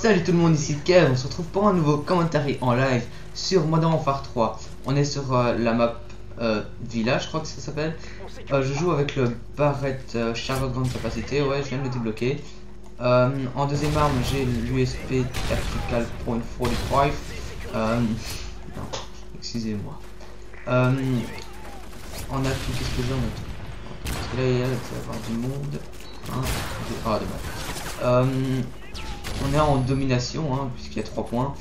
Salut tout le monde, ici Kev, on se retrouve pour un nouveau commentaire en live sur Modern Warfare 3. On est sur la map Village, je crois que ça s'appelle. Je joue avec le Barrett Charlotte grande capacité, ouais, je viens de le débloquer. En deuxième arme, j'ai l'USP Tactical .45. Non, excusez-moi. On a tout, qu'est-ce que j'ai en tout? Parce que là, il va y avoir du monde. Ah, dommage. On est en domination, hein, puisqu'il y a 3 points.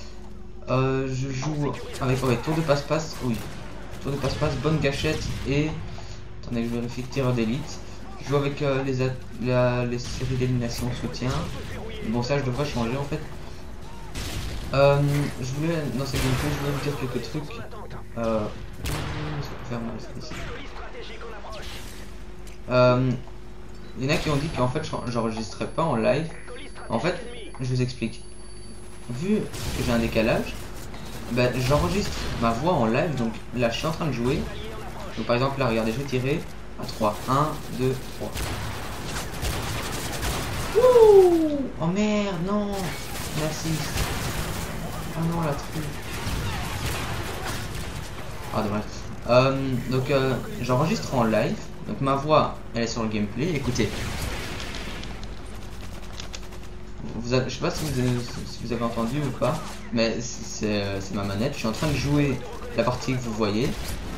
Je joue avec tour de passe-passe, oui. Tour de passe-passe, bonne gâchette et... Attendez que je vérifie, tireur d'élite. Je joue avec les séries d'élimination soutien. Bon, ça je devrais changer en fait. Je voulais, dans cette gameplay, je voulais vous dire quelques trucs. Ça peut faire mal, ça ici. Il y en a qui ont dit qu'en fait j'enregistrais pas en live. En fait, je vous explique. Vu que j'ai un décalage, ben, j'enregistre ma voix en live. Donc là, je suis en train de jouer. Donc par exemple, là, regardez, je vais tirer à 3. 1, 2, 3. Ouh! Oh merde, non! Merci. Oh non, la truc. Ah, dommage. Donc, j'enregistre en live. Donc ma voix, elle est sur le gameplay. Écoutez. Je sais pas si vous avez entendu ou pas, mais c'est ma manette. Je suis en train de jouer la partie que vous voyez,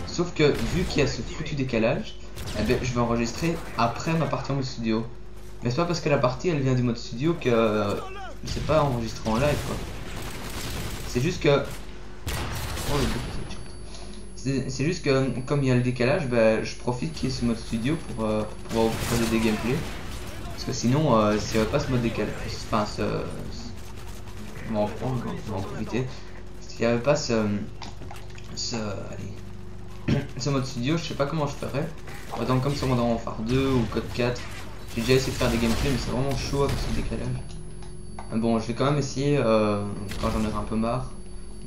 sauf que vu qu'il y a ce foutu décalage, eh ben, je vais enregistrer après ma partie en mode studio. Mais c'est pas parce que la partie elle vient du mode studio que je sais pas enregistrer en live quoi. C'est juste que c'est juste que comme il y a le décalage, ben, je profite qu'il y ait ce mode studio pour pouvoir vous proposer des gameplays. Parce que sinon, s'il n'y avait pas ce mode décalage, enfin, on va en prendre, on va en profiter. S'il n'y avait pas ce mode studio, je sais pas comment je ferais. Par exemple, comme sur Modern Warfare 2 ou Code 4, j'ai déjà essayé de faire des gameplays, mais c'est vraiment chaud avec ce décalage. Bon, je vais quand même essayer, quand j'en aurai un peu marre,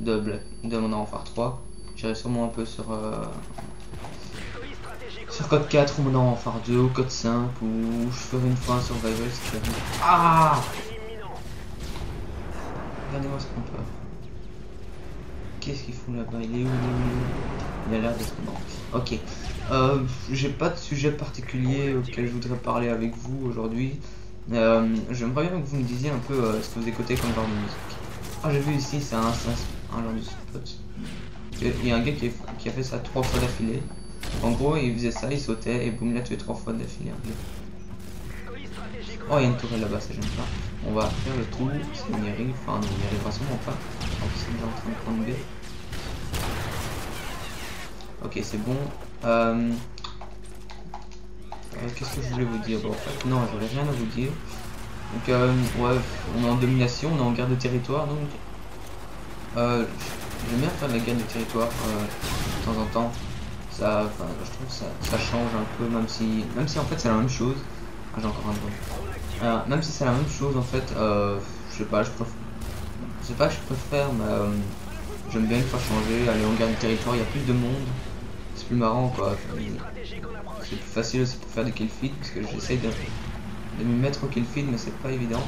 de Modern Warfare 3. J'irai sûrement un peu sur Code 4 ou Modern Warfare 2 ou Code 5 ou je ferai une fois un survival si tu veux. Ah! Regardez-moi ce qu'on peut. Qu'est-ce qu'ils font là-bas? Il est où? Il a l'air d'être mort. Ok. J'ai pas de sujet particulier auquel je voudrais parler avec vous aujourd'hui. J'aimerais bien que vous me disiez un peu ce que vous écoutez comme genre de musique. Ah, j'ai vu ici, c'est un genre de spot. Il y a un gars qui a fait ça 3 fois d'affilée. En gros, il faisait ça, il sautait et boum, il a tué 3 fois d'affilée. Oh, il y a une tourelle là-bas, ça j'aime pas. On va faire le tour, si on y arrive. Enfin, non, on y arrivera sûrement pas. En plus, c'est déjà en train de prendre B. Ok, c'est bon. Qu'est-ce que je voulais vous dire? Bon, en fait, non, j'aurais rien à vous dire. Donc, ouais, on est en domination, on est en guerre de territoire, donc. J'aime bien faire de la guerre de territoire de temps en temps. Ça, enfin, je trouve que ça change un peu, même si en fait c'est la même chose. Ah, j'ai encore un drone. Même si c'est la même chose en fait, je sais pas, je préfère, mais j'aime bien une fois changer, aller en guerre de territoire, il y a plus de monde, c'est plus marrant quoi. C'est plus facile aussi pour faire des kill feed parce que j'essaye de me mettre au kill feed, mais c'est pas évident.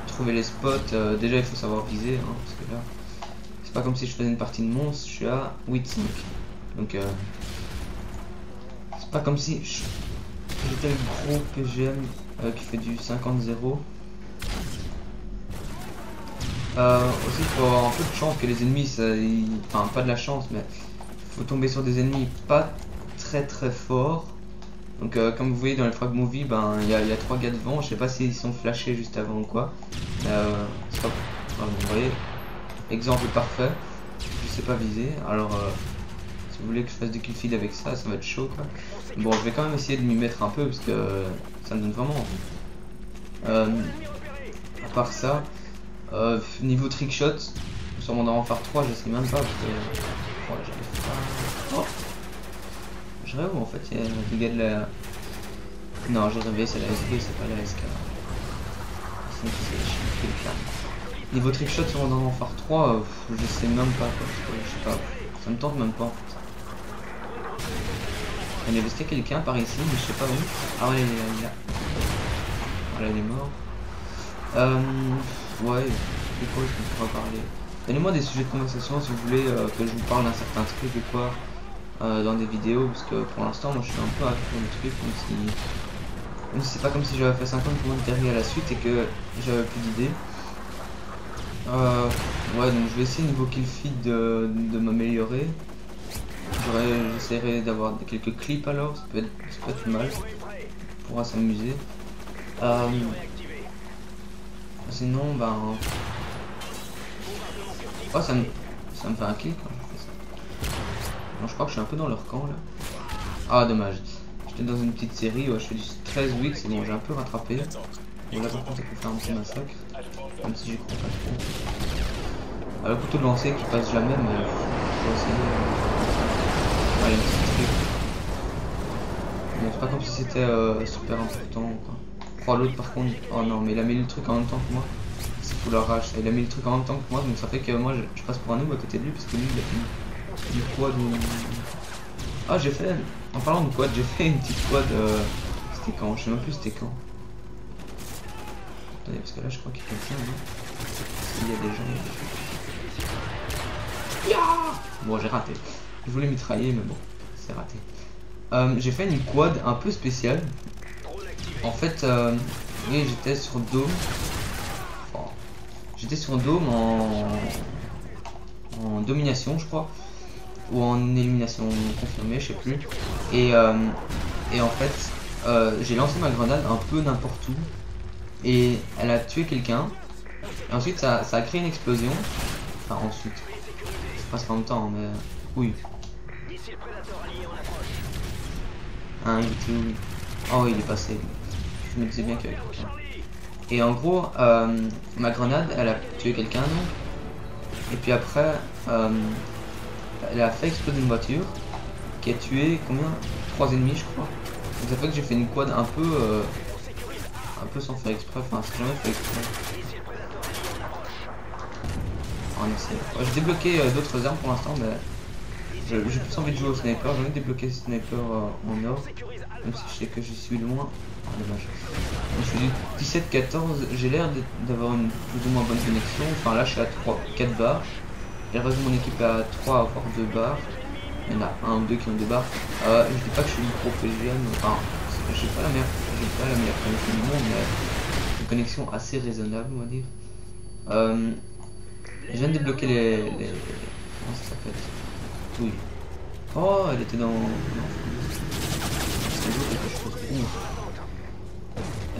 Trouver les spots, déjà il faut savoir viser, hein, parce que là, c'est pas comme si je faisais une partie de monstre, je suis à 8-5. Donc c'est pas comme si j'étais le gros PGM qui fait du 50-0. Aussi il faut avoir un peu de chance que les ennemis, enfin pas de la chance, mais il faut tomber sur des ennemis pas très forts. Donc comme vous voyez dans les frag movie, ben il y a 3 gars devant, je sais pas s'ils sont flashés juste avant ou quoi. C'est pas... Enfin, vous voyez, exemple parfait, je sais pas viser, alors si vous voulez que je fasse du kill feed avec ça, ça va être chaud quoi. Bon, je vais quand même essayer de m'y mettre un peu parce que ça me donne vraiment envie. À part ça, niveau trickshot, sur mon Warfare 3, je sais même pas parce que j'arrive pas. Oh, je rêve en fait, il y a des gars de la. Non, j'ai rêvé, c'est la SB, c'est pas la SK. Niveau trickshot sur mon Warfare 3, je sais même pas quoi. Je sais pas, ça me tente même pas en fait. Il y avait quelqu'un par ici, mais je sais pas où. Ah ouais, il est là. Voilà, il est mort. Ouais, de quoi est-ce qu'on pourra parler? Donnez-moi des sujets de conversation si vous voulez que je vous parle d'un certain truc ou quoi dans des vidéos, parce que pour l'instant moi je suis un peu à fond du truc, même si c'est pas comme si j'avais fait 50 commentaires à la suite et que j'avais plus d'idées. Ouais, donc je vais essayer niveau kill feed de m'améliorer. J'essaierai d'avoir quelques clips alors, ça peut être mal. On pourra s'amuser. Sinon, ben. Oh, ça me fait un kill quand je fais ça. Non, je crois que je suis un peu dans leur camp là. Ah, dommage. J'étais dans une petite série, ouais, je fais du 13 weeks, c'est bon, j'ai un peu rattrapé. Bon, là par contre, ça peut faire un petit massacre. Même si j'y crois pas trop. Le couteau de lancer qui passe jamais, mais faut essayer. Ouais, il y a une petite trick. Bon, c'est pas comme si c'était super important quoi. Oh, l'autre par contre, oh non, mais il a mis le truc en même temps que moi. C'est fou la rage, il a mis le truc en même temps que moi, donc ça fait que moi je passe pour un noob à côté de lui parce que lui il a fait une quad ou. Ah, j'ai fait, en parlant de quad, j'ai fait une petite quad. C'était quand? Je sais même plus c'était quand. Attendez, parce que là je crois qu'il y a quelqu'un, non? Il y a des gens. Bon, j'ai raté. Je voulais mitrailler, mais bon, c'est raté. J'ai fait une quad un peu spéciale. En fait, oui, j'étais sur Dome. Enfin, j'étais sur Dome en domination, je crois. Ou en élimination confirmée, je sais plus. Et en fait, j'ai lancé ma grenade un peu n'importe où. Et elle a tué quelqu'un. Et ensuite, ça a créé une explosion. Enfin, ensuite. C'est pas en même temps, mais. Oui. Ah, il était où? Oh, il est passé. Je me disais bien qu'il y avait quelqu'un. Et en gros, ma grenade, elle a tué quelqu'un. Et puis après, elle a fait exploser une voiture qui a tué combien? 3 ennemis, je crois. Donc ça fait que j'ai fait une quad un peu sans faire exprès. Enfin, c'est jamais fait exprès. On essaie. Ouais, j'ai débloqué d'autres armes pour l'instant, mais j'ai plus envie de jouer au sniper. J'ai envie de débloquer ce sniper en or. Même si je sais que je suis loin. Ah, dommage. Donc, je suis du 17-14. J'ai l'air d'avoir une plus ou moins bonne connexion. Enfin, là, je suis à 4 barres. J'ai résolu mon équipe à 3 à avoir 2 barres. Il y en a 1 ou 2 qui ont 2 barres. Je dis pas que je suis une pro PGM. Enfin, j'ai pas la meilleure connexion du monde, mais une connexion assez raisonnable, on va dire. Je viens de débloquer les... Comment ça s'appelle? Oui. Oh, elle était dans...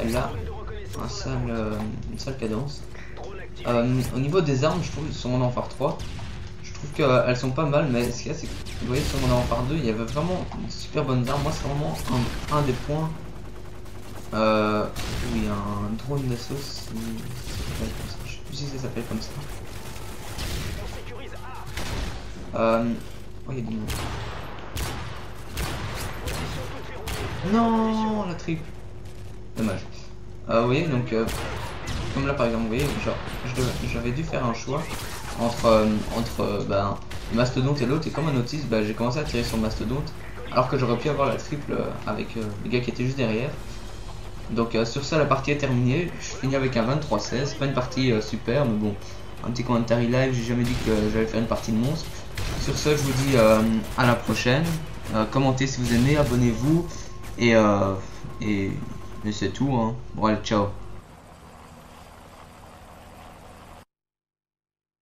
Elle a une sale cadence. Au niveau des armes, je trouve sur mon Warfare 3, je trouve qu'elles sont pas mal, mais ce qu'il y a, c'est que vous voyez sur mon Warfare 2, il y avait vraiment de super bonnes armes. Moi, c'est vraiment un des points. Oui, un drone d'assaut, je sais plus si ça s'appelle comme ça. Oh, il y a du monde. Non, la triple. Dommage. Vous voyez, donc, comme là par exemple, vous voyez, genre, j'avais dû faire un choix entre ben, le mastodonte et l'autre, et comme un notice, ben, j'ai commencé à tirer sur le mastodonte, alors que j'aurais pu avoir la triple avec le gars qui était juste derrière. Donc sur ça, la partie est terminée. Je finis avec un 23-16. C'est pas une partie super, mais bon, un petit commentaire live. J'ai jamais dit que j'allais faire une partie de monstre. Sur ce, je vous dis à la prochaine. Commentez si vous aimez, abonnez-vous et c'est tout. Hein. Bon, allez, ciao.